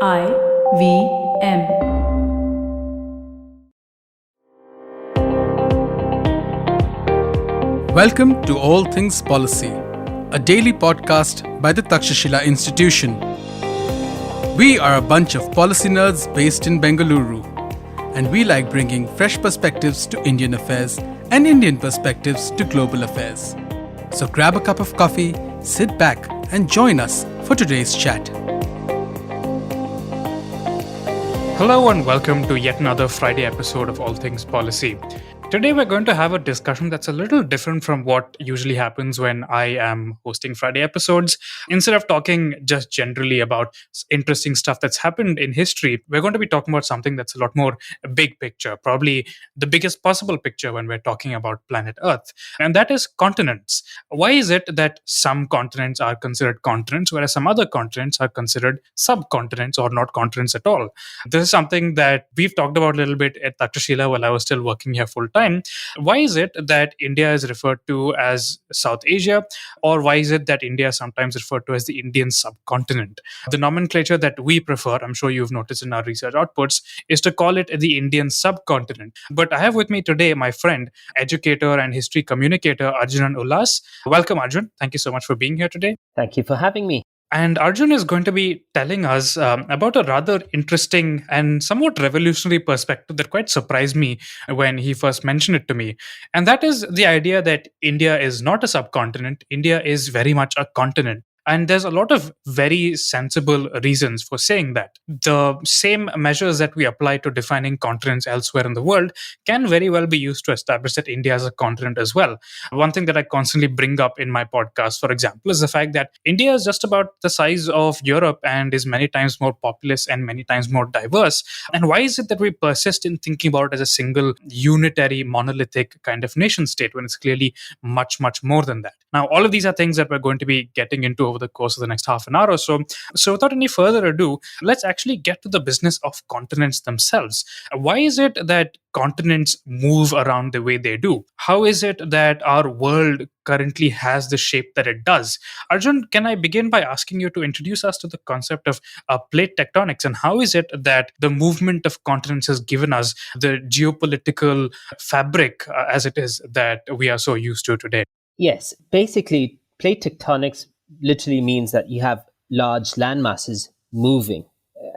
IVM. Welcome to All Things Policy, a daily podcast by the Takshashila Institution. We are a bunch of policy nerds based in Bengaluru, and we like bringing fresh perspectives to Indian affairs and Indian perspectives to global affairs. So grab a cup of coffee, sit back, and join us for today's chat. Hello and welcome to yet another Friday episode of All Things Policy. Today we're going to have a discussion that's a little different from what usually happens when I am hosting Friday episodes. Instead of talking just generally about interesting stuff that's happened in history, we're going to be talking about something that's a lot more big picture, probably the biggest possible picture when we're talking about planet Earth, and that is continents. Why is it that some continents are considered continents, whereas some other continents are considered subcontinents or not continents at all? This is something that we've talked about a little bit at Takshashila while I was still working here full time. Why is it that India is referred to as South Asia, or why is it that India is sometimes referred to as the Indian subcontinent? The nomenclature that we prefer, I'm sure you've noticed in our research outputs, is to call it the Indian subcontinent. But I have with me today my friend, educator and history communicator Arjunan Ullas. Welcome, Arjun. Thank you so much for being here today. Thank you for having me. And Arjun is going to be telling us about a rather interesting and somewhat revolutionary perspective that quite surprised me when he first mentioned it to me. And that is the idea that India is not a subcontinent. India is very much a continent. And there's a lot of very sensible reasons for saying that. The same measures that we apply to defining continents elsewhere in the world can very well be used to establish that India is a continent as well. One thing that I constantly bring up in my podcast, for example, is the fact that India is just about the size of Europe and is many times more populous and many times more diverse. And why is it that we persist in thinking about it as a single, unitary, monolithic kind of nation state when it's clearly much, much more than that? Now, all of these are things that we're going to be getting into over the course of the next half an hour or so. So without any further ado, let's actually get to the business of continents themselves. Why is it that continents move around the way they do? How is it that our world currently has the shape that it does? Arjun, can I begin by asking you to introduce us to the concept of plate tectonics, and how is it that the movement of continents has given us the geopolitical fabric as it is that we are so used to today? Yes, basically, plate tectonics literally means that you have large land masses moving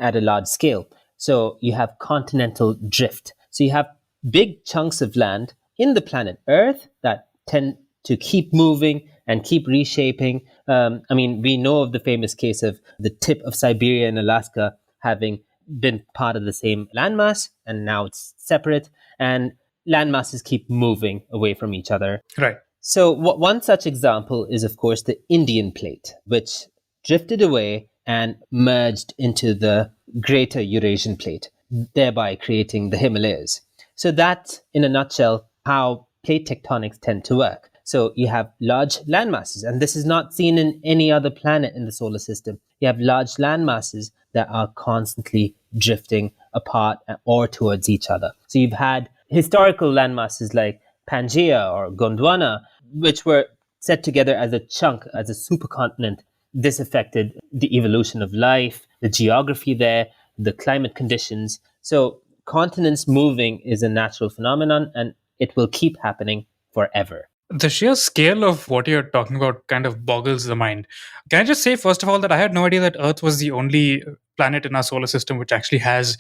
at a large scale. So you have continental drift. So you have big chunks of land in the planet Earth that tend to keep moving and keep reshaping. We know of the famous case of the tip of Siberia and Alaska having been part of the same landmass, and now it's separate, and land masses keep moving away from each other. Right. So one such example is, of course, the Indian plate, which drifted away and merged into the greater Eurasian plate, thereby creating the Himalayas. So that's, in a nutshell, how plate tectonics tend to work. So you have large land masses, and this is not seen in any other planet in the solar system. You have large land masses that are constantly drifting apart or towards each other. So you've had historical land masses like Pangaea or Gondwana, which were set together as a chunk, as a supercontinent. This affected the evolution of life, the geography there, the climate conditions. So continents moving is a natural phenomenon, and it will keep happening forever. The sheer scale of what you're talking about kind of boggles the mind. Can I just say, first of all, that I had no idea that Earth was the only planet in our solar system which actually has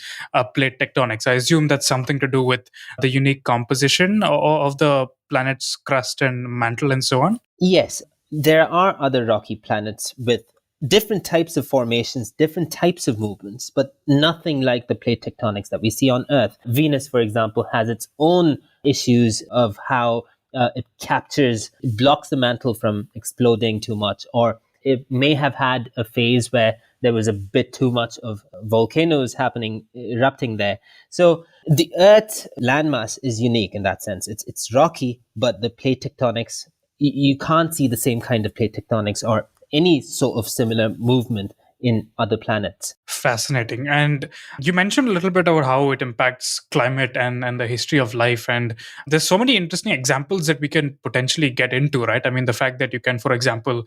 plate tectonics. I assume that's something to do with the unique composition of the planet's crust and mantle and so on. Yes, there are other rocky planets with different types of formations, different types of movements, but nothing like the plate tectonics that we see on Earth. Venus, for example, has its own issues of how it blocks the mantle from exploding too much, or it may have had a phase where there was a bit too much of volcanoes erupting there. So the Earth's landmass is unique in that sense. It's rocky, but the plate tectonics, you can't see the same kind of plate tectonics or any sort of similar movement in other planets. Fascinating. And you mentioned a little bit about how it impacts climate and the history of life. And there's so many interesting examples that we can potentially get into, right? I mean, the fact that you can, for example,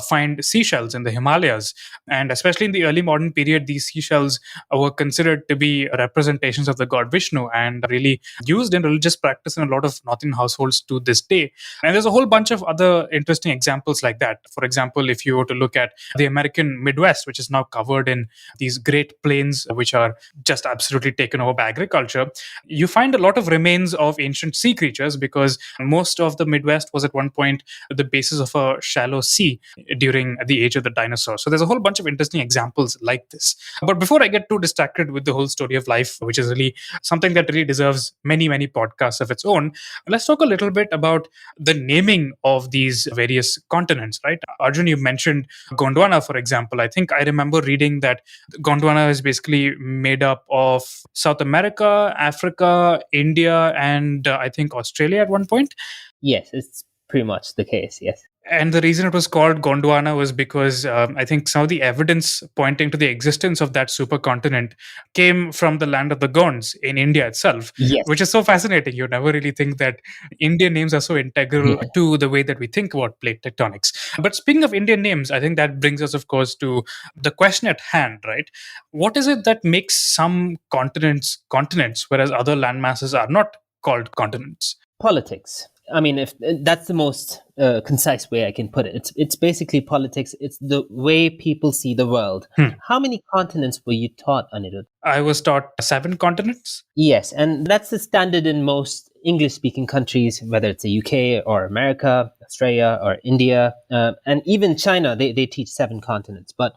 find seashells in the Himalayas. And especially in the early modern period, these seashells were considered to be representations of the god Vishnu and really used in religious practice in a lot of Northern households to this day. And there's a whole bunch of other interesting examples like that. For example, if you were to look at the American Midwest, which is now covered in these great plains, which are just absolutely taken over by agriculture, you find a lot of remains of ancient sea creatures because most of the Midwest was at one point the basis of a shallow sea during the age of the dinosaurs. So there's a whole bunch of interesting examples like this. But before I get too distracted with the whole story of life, which is really something that really deserves many, many podcasts of its own, let's talk a little bit about the naming of these various continents, right? Arjun, you mentioned Gondwana, for example. I think I remember reading that Gondwana is basically made up of South America, Africa, India, and I think Australia at one point. Yes, it's pretty much the case, yes. And the reason it was called Gondwana was because I think some of the evidence pointing to the existence of that supercontinent came from the land of the Gonds in India itself, Yes. which is so fascinating. You never really think that Indian names are so integral to the way that we think about plate tectonics. But speaking of Indian names, I think that brings us, of course, to the question at hand, right? What is it that makes some continents continents, whereas other landmasses are not called continents? Politics. I mean, if that's the most concise way I can put it. It's basically politics. It's the way people see the world. How many continents were you taught, Anirudh? I was taught 7 continents. Yes, and that's the standard in most English-speaking countries, whether it's the UK or America, Australia or India, and even China. They teach 7 continents. But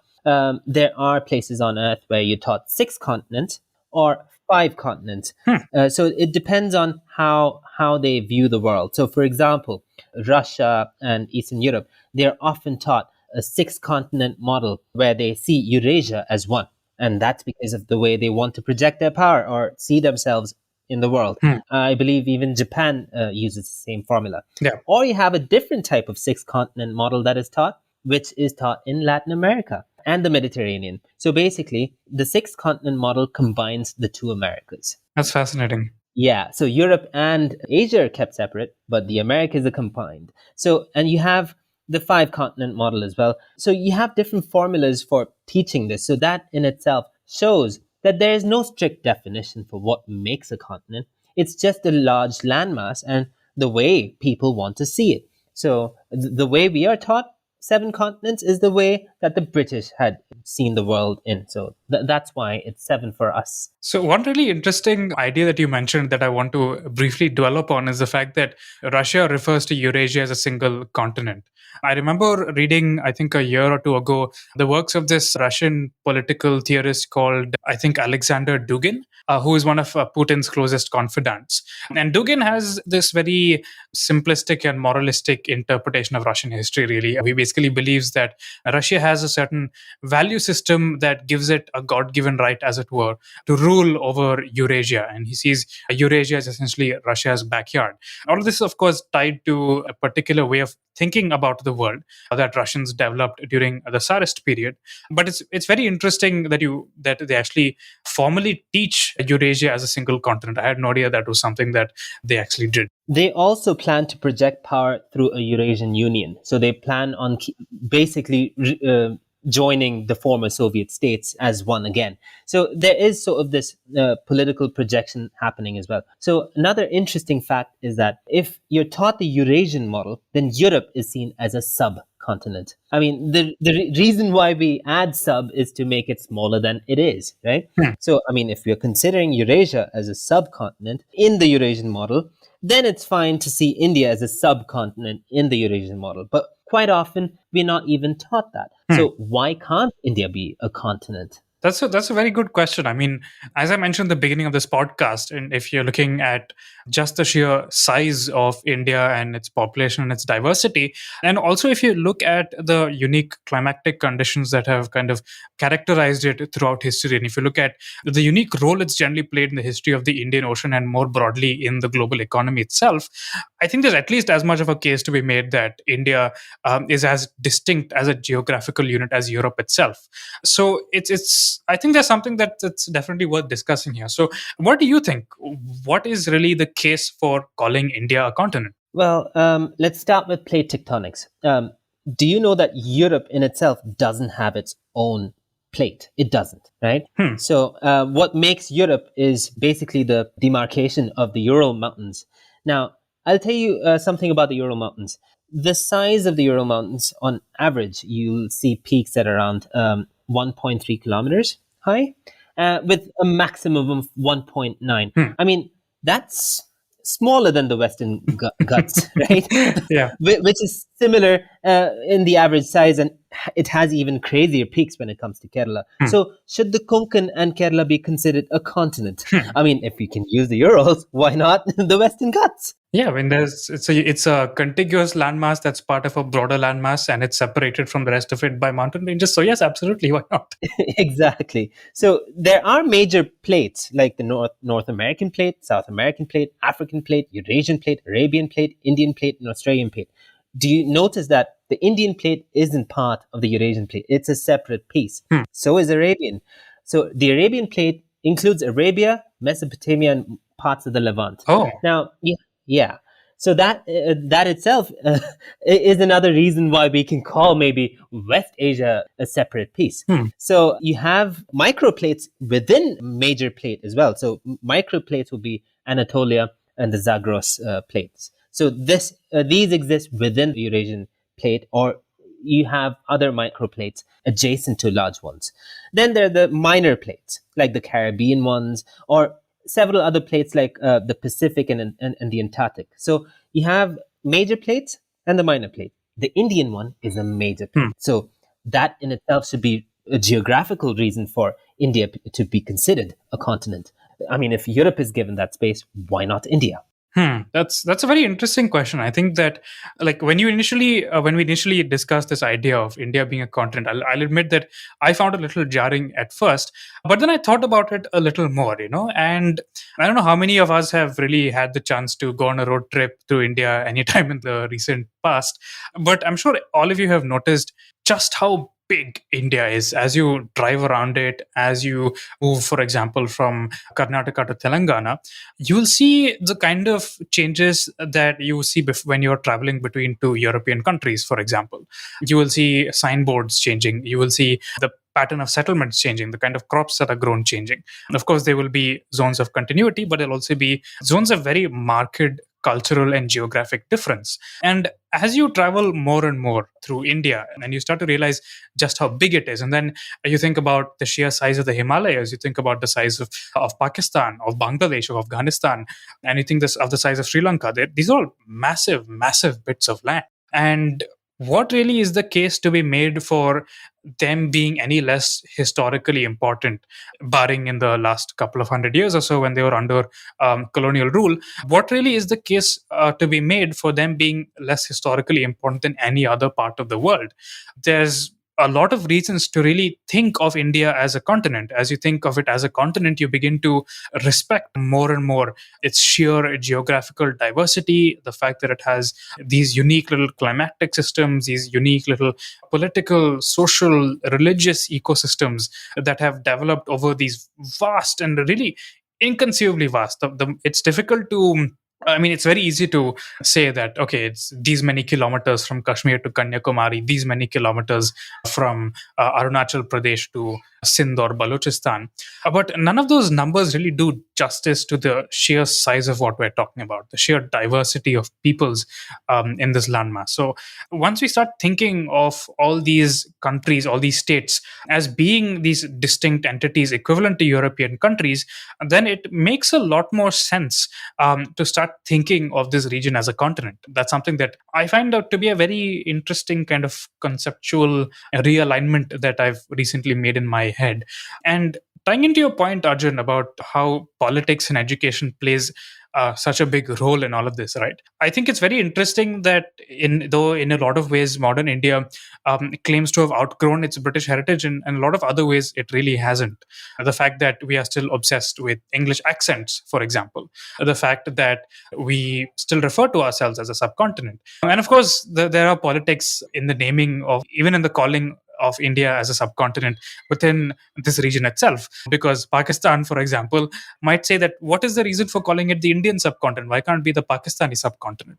there are places on Earth where you're taught 6 continents or 5 continents. So it depends on how they view the world. So, for example, Russia and Eastern Europe, they're often taught a 6-continent model where they see Eurasia as one. And that's because of the way they want to project their power or see themselves in the world. I believe even Japan uses the same formula. Yeah. Or you have a different type of 6-continent model that is taught, which is taught in Latin America and the Mediterranean. So basically, the 6-continent model combines the 2 Americas. That's fascinating. Yeah, so Europe and Asia are kept separate, but the Americas are combined. So, and you have the 5-continent model as well. So you have different formulas for teaching this. So that in itself shows that there is no strict definition for what makes a continent. It's just a large landmass and the way people want to see it. So the way we are taught 7 continents is the way that the British had seen the world in. So that's why it's 7 for us. So one really interesting idea that you mentioned that I want to briefly dwell upon is the fact that Russia refers to Eurasia as a single continent. I remember reading, I think a year or two ago, the works of this Russian political theorist called, I think, Alexander Dugin, who is one of Putin's closest confidants. And Dugin has this very simplistic and moralistic interpretation of Russian history, really. He basically believes that Russia has a certain value system that gives it a God-given right, as it were, to rule over Eurasia. And he sees Eurasia as essentially Russia's backyard. All of this is, of course, tied to a particular way of thinking about the world that Russians developed during the Tsarist period. But it's very interesting that they actually formally teach Eurasia as a single continent. I had no idea that was something that they actually did. They also plan to project power through a Eurasian Union. So they plan on basically joining the former Soviet states as one again. So there is sort of this political projection happening as well. So another interesting fact is that if you're taught the Eurasian model, then Europe is seen as a subcontinent. I mean, the reason why we add sub is to make it smaller than it is, right? So, I mean, if we're considering Eurasia as a subcontinent in the Eurasian model, then it's fine to see India as a subcontinent in the Eurasian model. But quite often, we're not even taught that. So why can't India be a continent? That's a very good question. I mean, as I mentioned at the beginning of this podcast, and if you're looking at just the sheer size of India and its population and its diversity, and also if you look at the unique climatic conditions that have kind of characterized it throughout history, and if you look at the unique role it's generally played in the history of the Indian Ocean and more broadly in the global economy itself, I think there's at least as much of a case to be made that India is as distinct as a geographical unit as Europe itself. So it's I think there's something that's definitely worth discussing here. So what do you think? What is really the case for calling India a continent? Well, let's start with plate tectonics. Do you know that Europe in itself doesn't have its own plate? It doesn't, right? So what makes Europe is basically the demarcation of the Ural Mountains. Now, I'll tell you something about the Ural Mountains. The size of the Ural Mountains, on average, you'll see peaks at around 1.3 kilometers high, with a maximum of 1.9. I mean, that's smaller than the Western Ghats, right? Yeah. Which is similar in the average size, and it has even crazier peaks when it comes to Kerala. So, should the Konkan and Kerala be considered a continent? I mean, if we can use the Urals, why not the Western Ghats? Yeah, I mean, it's a contiguous landmass that's part of a broader landmass, and it's separated from the rest of it by mountain ranges. So yes, absolutely, why not? Exactly. So there are major plates like the North American plate, South American plate, African plate, Eurasian plate, Arabian plate, Indian plate, and Australian plate. Do you notice that the Indian plate isn't part of the Eurasian plate? It's a separate piece. So is Arabian. So the Arabian plate includes Arabia, Mesopotamia, and parts of the Levant. Oh. Now, yeah. So that itself is another reason why we can call maybe West Asia a separate piece. So you have microplates within major plate as well. So microplates will be Anatolia and the Zagros plates. So these exist within the Eurasian plate, or you have other microplates adjacent to large ones. Then there are the minor plates, like the Caribbean ones, or several other plates like the Pacific and the Antarctic. So you have major plates and the minor plate. The Indian one is a major plate. So that in itself should be a geographical reason for India to be considered a continent. I mean, if Europe is given that space, why not India? That's a very interesting question. I think that, like, when we initially discussed this idea of India being a continent, I'll admit that I found it a little jarring at first, but then I thought about it a little more, and I don't know how many of us have really had the chance to go on a road trip through India anytime in the recent past, but I'm sure all of you have noticed just how big India is as you drive around it, as you move, for example, from Karnataka to Telangana. You will see the kind of changes that you see when you're traveling between two European countries, for example. You will see signboards changing. You will see the pattern of settlements changing, the kind of crops that are grown changing. And of course, there will be zones of continuity, but there'll also be zones of very marked cultural and geographic difference. And as you travel more and more through India, and you start to realize just how big it is, and then you think about the sheer size of the Himalayas, you think about the size of Pakistan, of Bangladesh, of Afghanistan, and you think of the size of Sri Lanka. These are all massive, massive bits of land. And what really is the case to be made for them being any less historically important, barring in the last couple of 100 years or so when they were under colonial rule? What really is the case to be made for them being less historically important than any other part of the world? There's a lot of reasons to really think of India as a continent. As you think of it as a continent, you begin to respect more and more its sheer geographical diversity, the fact that it has these unique little climatic systems, these unique little political, social, religious ecosystems that have developed over these vast and really inconceivably vast. It's difficult to it's very easy to say that, okay, it's these many kilometers from Kashmir to Kanyakumari, these many kilometers from Arunachal Pradesh to Sindh or Balochistan. But none of those numbers really do justice to the sheer size of what we're talking about, the sheer diversity of peoples in this landmass. So once we start thinking of all these countries, all these states, as being these distinct entities equivalent to European countries, then it makes a lot more sense to start thinking of this region as a continent. That's something that I find out to be a very interesting kind of conceptual realignment that I've recently made in my head. And tying into your point, Arjun, about how politics and education plays such a big role in all of this, right? I think it's very interesting that though in a lot of ways modern India claims to have outgrown its British heritage, in a lot of other ways it really hasn't. The fact that we are still obsessed with English accents, for example, the fact that we still refer to ourselves as a subcontinent, and of course there are politics in the naming of, even in the calling of India as a subcontinent within this region itself. Because Pakistan, for example, might say that what is the reason for calling it the Indian subcontinent? Why can't it be the Pakistani subcontinent?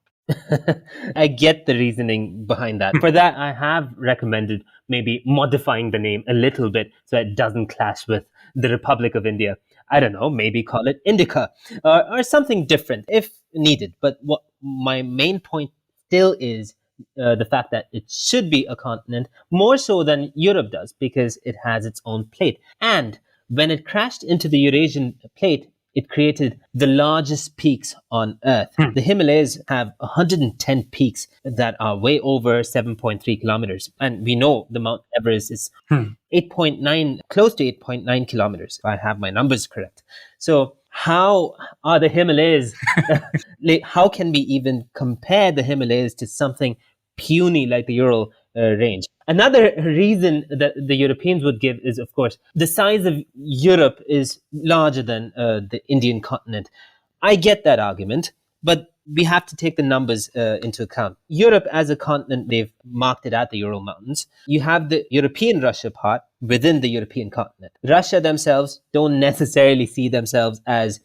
I get the reasoning behind that. For that, I have recommended maybe modifying the name a little bit so it doesn't clash with the Republic of India. I don't know, maybe call it Indica or something different if needed. But what my main point still is the fact that it should be a continent more so than Europe does because it has its own plate. And when it crashed into the Eurasian plate, it created the largest peaks on Earth. The Himalayas have 110 peaks that are way over 7.3 kilometers. And we know the Mount Everest is 8.9, close to 8.9 kilometers, if I have my numbers correct. So how are the Himalayas, how can we even compare the Himalayas to something puny like the Ural range? Another reason that the Europeans would give is, of course, the size of Europe is larger than the Indian continent. I get that argument, but we have to take the numbers into account. Europe as a continent, they've marked it at the Ural Mountains. You have the European Russia part within the European continent. Russia themselves don't necessarily see themselves as,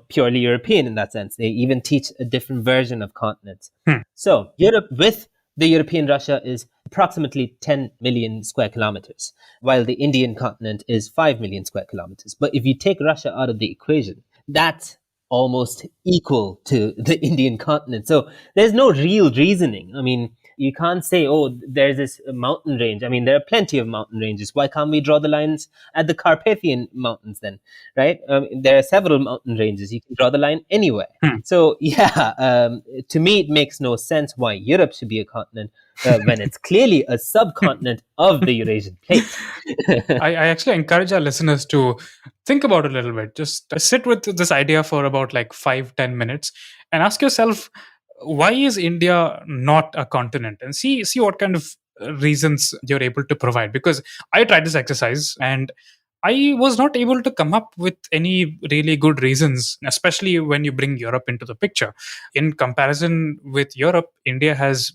purely European in that sense. They even teach a different version of continents. So Europe with the European Russia is approximately 10 million square kilometers, while the Indian continent is 5 million square kilometers. But if you take Russia out of the equation, that's almost equal to the Indian continent. So there's no real reasoning. I mean, you can't say, oh, there's this mountain range. I mean, there are plenty of mountain ranges. Why can't we draw the lines at the Carpathian Mountains then, right? There are several mountain ranges. You can draw the line anywhere. So, to me, it makes no sense why Europe should be a continent when it's clearly a subcontinent of the Eurasian plate. I actually encourage our listeners to think about it a little bit. Just sit with this idea for about like 5-10 minutes and ask yourself, why is India not a continent? And see what kind of reasons you're able to provide. Because I tried this exercise and I was not able to come up with any really good reasons, especially when you bring Europe into the picture. In comparison with Europe, India has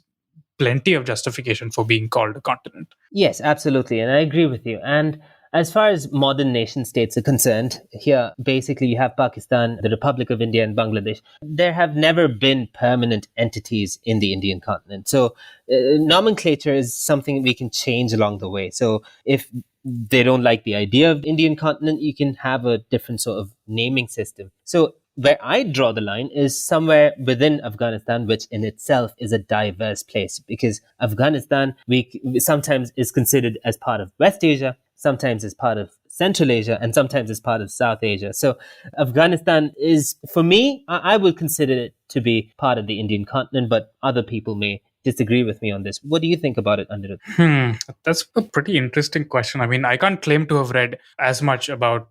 plenty of justification for being called a continent. Yes, absolutely. And I agree with you. And as far as modern nation states are concerned, here basically you have Pakistan, the Republic of India, and Bangladesh. There have never been permanent entities in the Indian continent. So nomenclature is something we can change along the way. So if they don't like the idea of Indian continent, you can have a different sort of naming system. So where I draw the line is somewhere within Afghanistan, which in itself is a diverse place, because Afghanistan we sometimes is considered as part of West Asia, sometimes as part of Central Asia, and sometimes as part of South Asia. So Afghanistan is, for me, I would consider it to be part of the Indian continent, but other people may disagree with me on this. What do you think about it, Anirudh? That's a pretty interesting question. I mean, I can't claim to have read as much about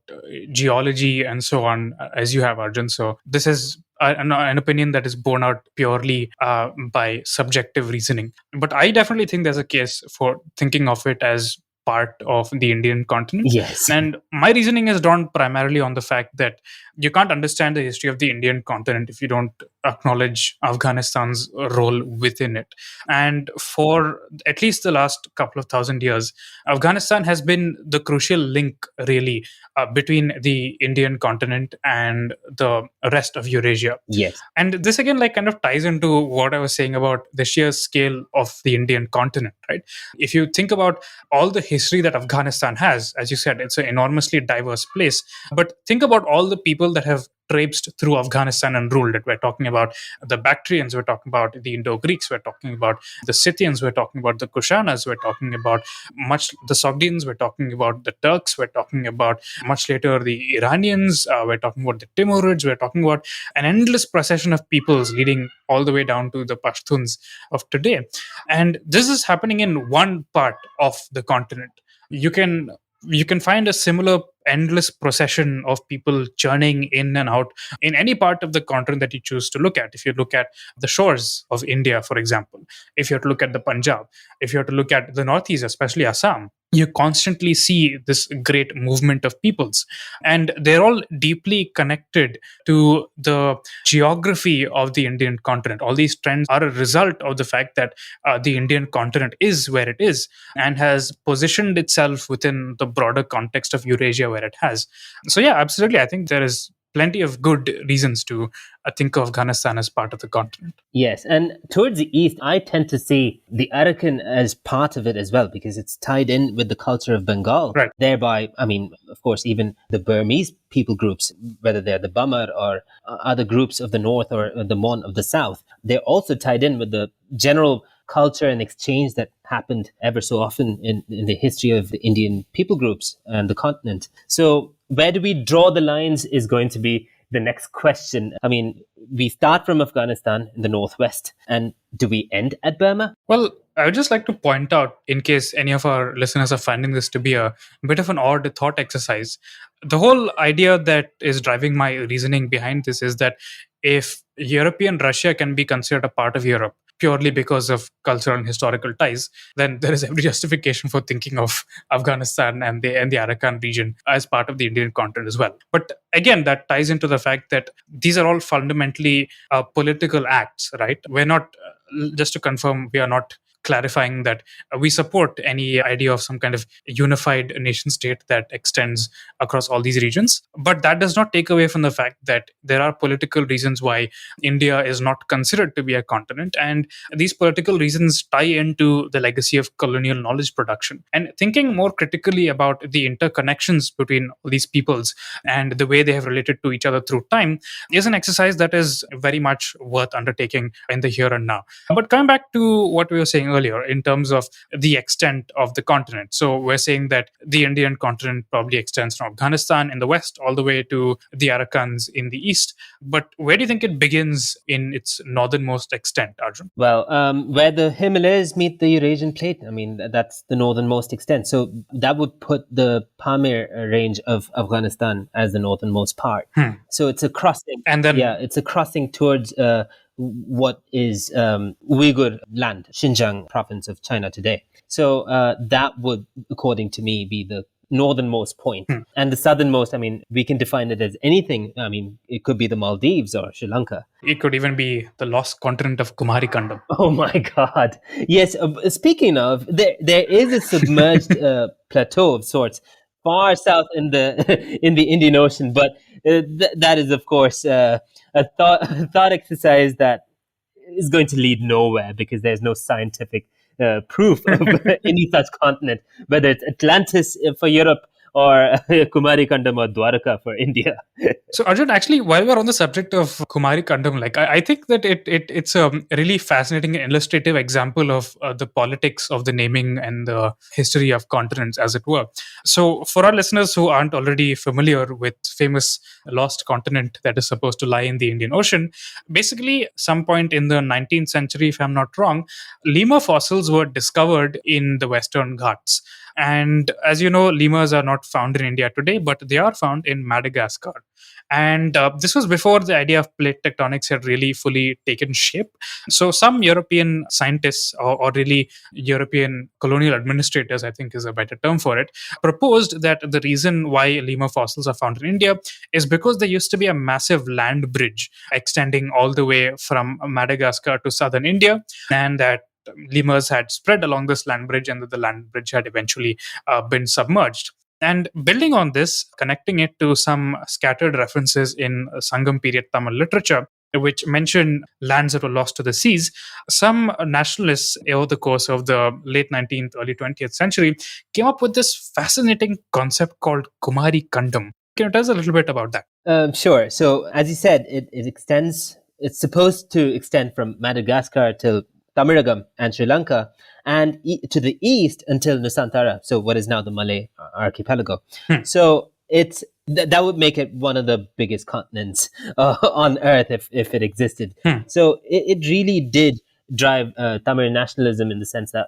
geology and so on as you have, Arjun. So this is an opinion that is borne out purely by subjective reasoning. But I definitely think there's a case for thinking of it as part of the Indian continent. Yes. And my reasoning is drawn primarily on the fact that you can't understand the history of the Indian continent if you don't acknowledge Afghanistan's role within it. And for at least the last couple of thousand years, Afghanistan has been the crucial link, really, between the Indian continent and the rest of Eurasia. Yes. And this again, kind of ties into what I was saying about the sheer scale of the Indian continent, right? If you think about all the history that Afghanistan has, as you said, it's an enormously diverse place. But think about all the people that have traipsed through Afghanistan and ruled it. We're talking about the Bactrians, we're talking about the Indo-Greeks, we're talking about the Scythians, we're talking about the Kushanas, we're talking about the Sogdians, we're talking about the Turks, we're talking about much later the Iranians, we're talking about the Timurids, we're talking about an endless procession of peoples leading all the way down to the Pashtuns of today. And this is happening in one part of the continent. You can find a similar endless procession of people churning in and out in any part of the continent that you choose to look at. If you look at the shores of India, for example, if you have to look at the Punjab, if you have to look at the Northeast, especially Assam, you constantly see this great movement of peoples. And they're all deeply connected to the geography of the Indian continent. All these trends are a result of the fact that the Indian continent is where it is and has positioned itself within the broader context of Eurasia where it has. So, yeah, absolutely. I think there is plenty of good reasons to think of Afghanistan as part of the continent. Yes, and towards the east, I tend to see the Arakan as part of it as well, because it's tied in with the culture of Bengal. Right. Thereby, I mean, of course, even the Burmese people groups, whether they're the Bamar or other groups of the north or the Mon of the south, they're also tied in with the general culture and exchange that happened ever so often in the history of the Indian people groups and the continent. So where do we draw the lines is going to be the next question. I mean, we start from Afghanistan in the northwest, and do we end at Burma? Well, I would just like to point out, in case any of our listeners are finding this to be a bit of an odd thought exercise, the whole idea that is driving my reasoning behind this is that if European Russia can be considered a part of Europe purely because of cultural and historical ties, then there is every justification for thinking of Afghanistan and the Arakan region as part of the Indian continent as well. But again, that ties into the fact that these are all fundamentally political acts, right? We're not, just to confirm, we are not clarifying that we support any idea of some kind of unified nation state that extends across all these regions. But that does not take away from the fact that there are political reasons why India is not considered to be a continent. And these political reasons tie into the legacy of colonial knowledge production. And thinking more critically about the interconnections between all these peoples and the way they have related to each other through time is an exercise that is very much worth undertaking in the here and now. But coming back to what we were saying earlier in terms of the extent of the continent. So we're saying that the Indian continent probably extends from Afghanistan in the west all the way to the Arakans in the east. But where do you think it begins in its northernmost extent, Arjun? Well, where the Himalayas meet the Eurasian plate, I mean, that's the northernmost extent. So that would put the Pamir range of Afghanistan as the northernmost part. So it's a crossing. And then, it's a crossing towards what is Uyghur land, Xinjiang province of China today. So that would, according to me, be the northernmost point. And the southernmost, I mean, we can define it as anything. I mean, it could be the Maldives or Sri Lanka. It could even be the lost continent of Kumari Kandam. Oh my God. Yes. Speaking of, there is a submerged plateau of sorts far south in the Indian Ocean, but that is, of course, a thought exercise that is going to lead nowhere because there's no scientific proof of any such continent, whether it's Atlantis for Europe or Kumari Kandam or Dwaraka for India. So Arjun, actually, while we're on the subject of Kumari Kandam, like I think that it's a really fascinating and illustrative example of the politics of the naming and the history of continents, as it were. So for our listeners who aren't already familiar with famous lost continent that is supposed to lie in the Indian Ocean, basically some point in the 19th century, if I'm not wrong, lemur fossils were discovered in the Western Ghats. And as you know, lemurs are not found in India today, but they are found in Madagascar. And this was before the idea of plate tectonics had really fully taken shape. So some European scientists, or really European colonial administrators, I think is a better term for it, proposed that the reason why lemur fossils are found in India is because there used to be a massive land bridge extending all the way from Madagascar to southern India, and that lemurs had spread along this land bridge and that the land bridge had eventually been submerged. And building on this, connecting it to some scattered references in Sangam period Tamil literature, which mention lands that were lost to the seas, some nationalists over the course of the late 19th, early 20th century came up with this fascinating concept called Kumari Kandam. Can you tell us a little bit about that? Sure. So, as you said, it extends, it's supposed to extend from Madagascar till Tamaragam and Sri Lanka, and to the east until Nusantara, so what is now the Malay archipelago. So, that would make it one of the biggest continents on Earth if it existed. So, it really did drive Tamil nationalism in the sense that,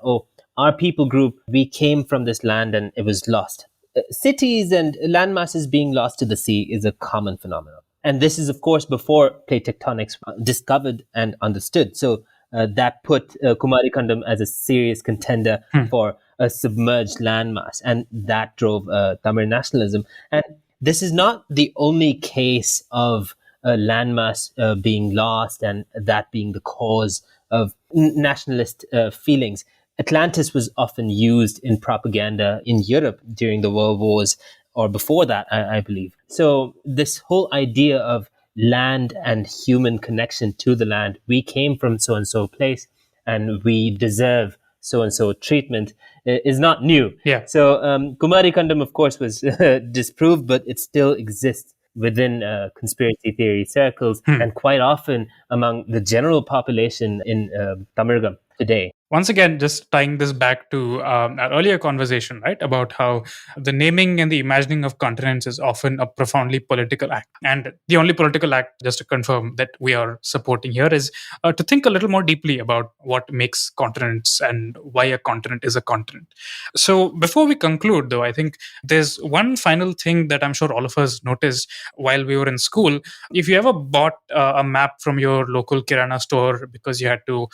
our people group, we came from this land and it was lost. Cities and landmasses being lost to the sea is a common phenomenon. And this is, of course, before plate tectonics discovered and understood. So that put Kumari Kandam as a serious contender for a submerged landmass. And that drove Tamil nationalism. And this is not the only case of a landmass being lost and that being the cause of nationalist feelings. Atlantis was often used in propaganda in Europe during the World Wars or before that, I believe. So this whole idea of land and human connection to the land, we came from so-and-so place and we deserve so-and-so treatment, is not new. Yeah. So Kumari Kandam, of course, was disproved, but it still exists within conspiracy theory circles and quite often among the general population in Tamaragam today. Once again, just tying this back to our earlier conversation, right, about how the naming and the imagining of continents is often a profoundly political act. And the only political act, just to confirm, that we are supporting here is to think a little more deeply about what makes continents and why a continent is a continent. So before we conclude, though, I think there's one final thing that I'm sure all of us noticed while we were in school. If you ever bought a map from your local Kirana store because you had to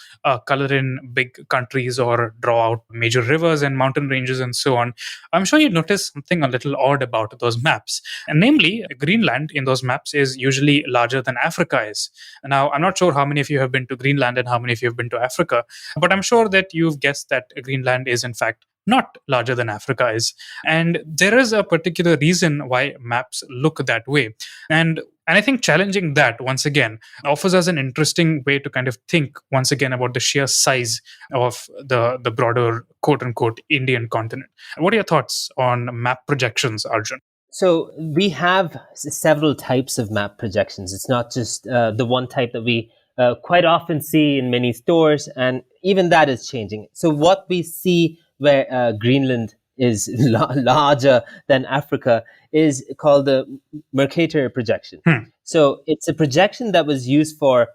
color in big countries or draw out major rivers and mountain ranges and so on, I'm sure you notice something a little odd about those maps. And namely, Greenland in those maps is usually larger than Africa is. Now, I'm not sure how many of you have been to Greenland and how many of you have been to Africa, but I'm sure that you've guessed that Greenland is in fact not larger than Africa is. And there is a particular reason why maps look that way. And I think challenging that, once again, offers us an interesting way to kind of think, once again, about the sheer size of the broader, quote-unquote, Indian continent. What are your thoughts on map projections, Arjun? So we have several types of map projections. It's not just the one type that we quite often see in many stores, and even that is changing. So what we see where Greenland is larger than Africa is called the Mercator Projection. So it's a projection that was used for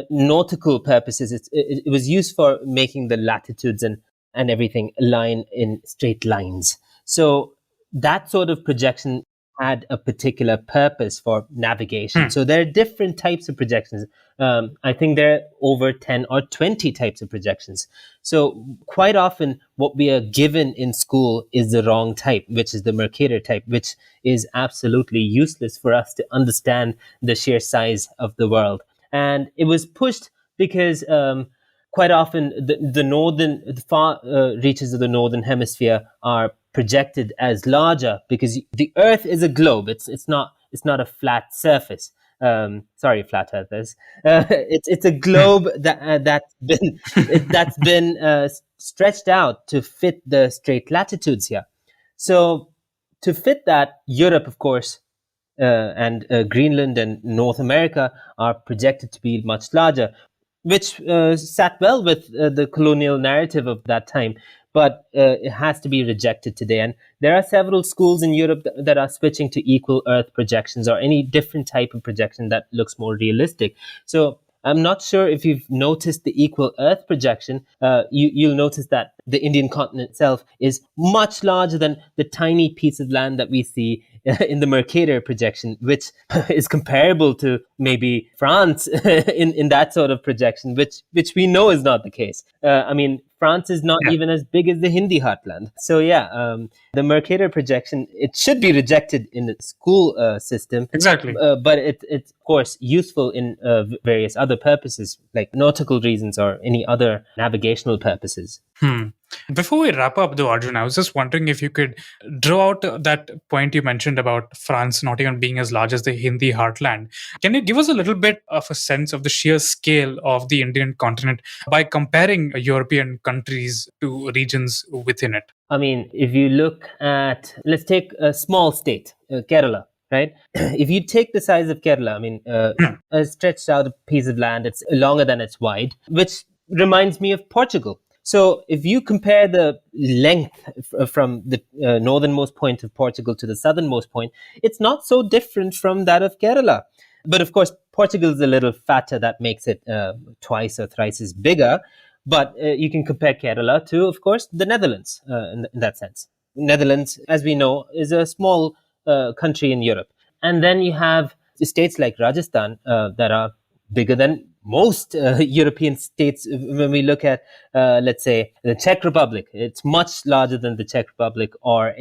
nautical purposes. It was used for making the latitudes and everything align in straight lines. So that sort of projection had a particular purpose for navigation. So there are different types of projections. I think there are over 10 or 20 types of projections. So quite often what we are given in school is the wrong type, which is the Mercator type, which is absolutely useless for us to understand the sheer size of the world. And it was pushed because quite often the far reaches of the northern hemisphere are projected as larger because the Earth is a globe. It's not a flat surface. Sorry, flat earthers. It's a globe that's been stretched out to fit the straight latitudes here. So to fit that, Europe, of course, and Greenland and North America are projected to be much larger, which sat well with the colonial narrative of that time. But it has to be rejected today. And there are several schools in Europe that are switching to equal Earth projections or any different type of projection that looks more realistic. So I'm not sure if you've noticed the equal Earth projection. You'll notice that the Indian continent itself is much larger than the tiny piece of land that we see in the Mercator projection, which is comparable to maybe France in that sort of projection, which we know is not the case. I mean, France is not even as big as the Hindi heartland. So the Mercator projection, it should be rejected in the school system. Exactly. But it's, of course, useful in various other purposes, like nautical reasons or any other navigational purposes. Before we wrap up, though, Arjun, I was just wondering if you could draw out that point you mentioned about France not even being as large as the Hindi heartland. Can you give us a little bit of a sense of the sheer scale of the Indian continent by comparing European countries to regions within it? I mean, if you look at, let's take a small state, Kerala. right? If you take the size of Kerala, I mean, a stretched out piece of land, it's longer than it's wide, which reminds me of Portugal. So if you compare the length from the northernmost point of Portugal to the southernmost point, it's not so different from that of Kerala. But of course, Portugal is a little fatter. That makes it twice or thrice as bigger. But you can compare Kerala to, of course, the Netherlands in that sense. Netherlands, as we know, is a small country in Europe. And then you have states like Rajasthan that are bigger than most European states. When we look at, let's say, the Czech Republic, it's much larger than the Czech Republic or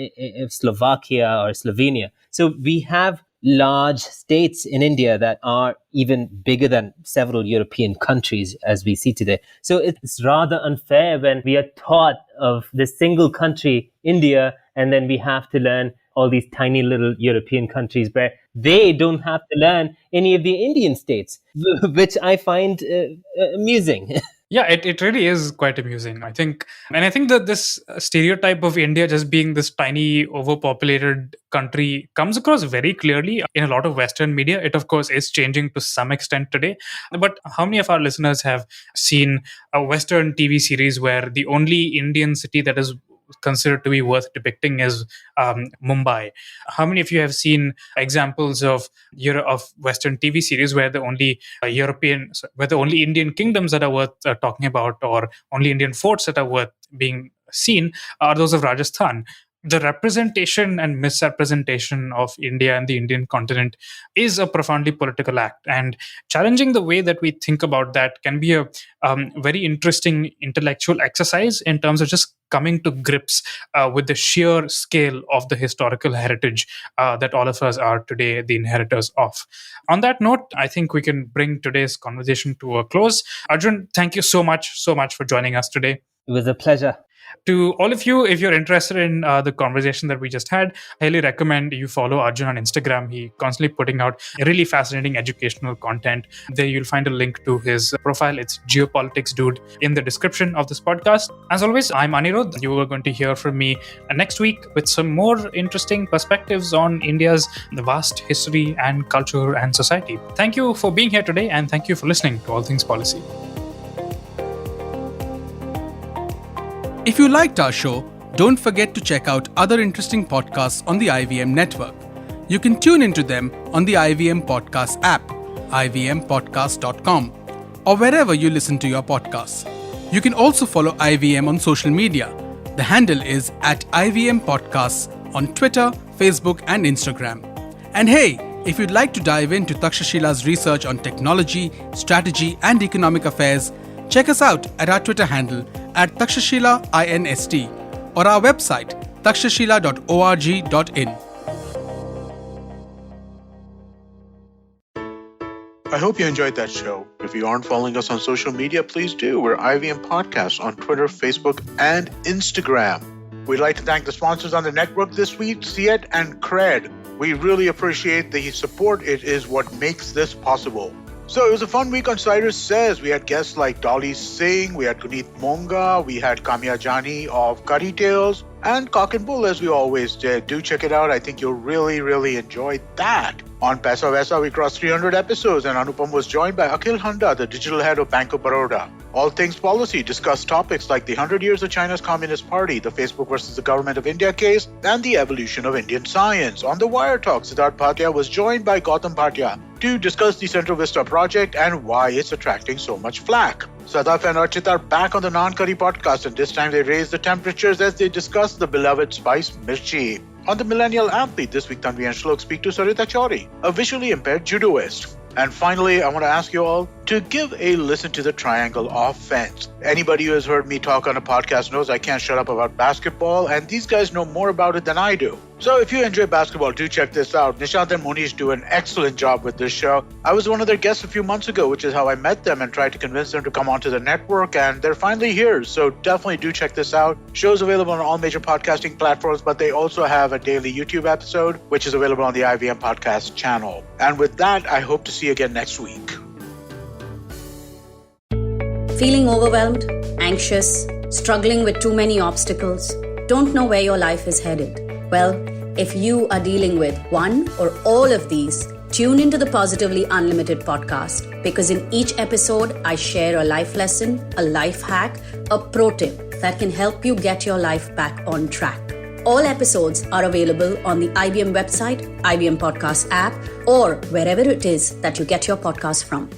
Slovakia or Slovenia. So we have large states in India that are even bigger than several European countries as we see today. So it's rather unfair when we are taught of this single country, India, and then we have to learn all these tiny little European countries where they don't have to learn any of the Indian states, which I find amusing. Yeah, it really is quite amusing, I think. And I think that this stereotype of India just being this tiny, overpopulated country comes across very clearly in a lot of Western media. It, of course, is changing to some extent today. But how many of our listeners have seen a Western TV series where the only Indian city that is considered to be worth depicting is Mumbai? How many of you have seen examples of Western TV series where the only Indian kingdoms that are worth talking about, or only Indian forts that are worth being seen, are those of Rajasthan? The representation and misrepresentation of India and the Indian continent is a profoundly political act, and challenging the way that we think about that can be a very interesting intellectual exercise in terms of just coming to grips with the sheer scale of the historical heritage that all of us are today the inheritors of. On that note, I think we can bring today's conversation to a close. Arjun, thank you so much for joining us today. It was a pleasure. To all of you, if you're interested in the conversation that we just had, I highly recommend you follow Arjun on Instagram. He's constantly putting out really fascinating educational content. There you'll find a link to his profile. It's Geopolitics Dude in the description of this podcast. As always, I'm Anirudh. You are going to hear from me next week with some more interesting perspectives on India's vast history and culture and society. Thank you for being here today, and thank you for listening to All Things Policy. If you liked our show, don't forget to check out other interesting podcasts on the IVM network. You can tune into them on the IVM Podcast app, ivmpodcast.com, or wherever you listen to your podcasts. You can also follow IVM on social media. The handle is @IVM Podcasts on Twitter, Facebook, and Instagram. And hey, if you'd like to dive into Takshashila's research on technology, strategy, and economic affairs, check us out at our Twitter handle @TakshashilaINST or our website takshashila.org.in. I hope you enjoyed that show. If you aren't following us on social media, please do. We're IVM Podcasts on Twitter, Facebook, and Instagram. We'd like to thank the sponsors on the network this week, Siet and Cred. We really appreciate the support. It is what makes this possible. So it was a fun week on Cyrus Says. We had guests like Dolly Singh, we had Guneet Monga, we had Kamya Jani of Curry Tales, and Cock and Bull as we always did. Do check it out. I think you'll really, really enjoy that. On Paisa Vaisa, we crossed 300 episodes, and Anupam was joined by Akhil Handa, the digital head of Bank of Baroda. All Things Policy discussed topics like the 100 years of China's Communist Party, the Facebook versus the Government of India case, and the evolution of Indian science. On the Wire Talk, Siddharth Bhatia was joined by Gautam Bhatia to discuss the Central Vista project and why it's attracting so much flack. Sadaf and Archit are back on the Non-Curry podcast, and this time they raise the temperatures as they discuss the beloved spice mirchi. On the Millennial Athlete, this week Tanvi and Shlok speak to Sarita Chauri, a visually impaired judoist. And finally, I want to ask you all to give a listen to the Triangle Offense. Anybody who has heard me talk on a podcast knows I can't shut up about basketball, and these guys know more about it than I do. So if you enjoy basketball, do check this out. Nishant and Munish do an excellent job with this show. I was one of their guests a few months ago, which is how I met them and tried to convince them to come onto the network, and they're finally here. So definitely do check this out. Show's available on all major podcasting platforms, but they also have a daily YouTube episode, which is available on the IVM Podcast channel. And with that, I hope to see you again next week. Feeling overwhelmed, anxious, struggling with too many obstacles, don't know where your life is headed? Well, If you are dealing with one or all of these, tune into the Positively Unlimited podcast, because in each episode, I share a life lesson, a life hack, a pro tip that can help you get your life back on track. All episodes are available on the IVM website, IVM Podcast app, or wherever it is that you get your podcast from.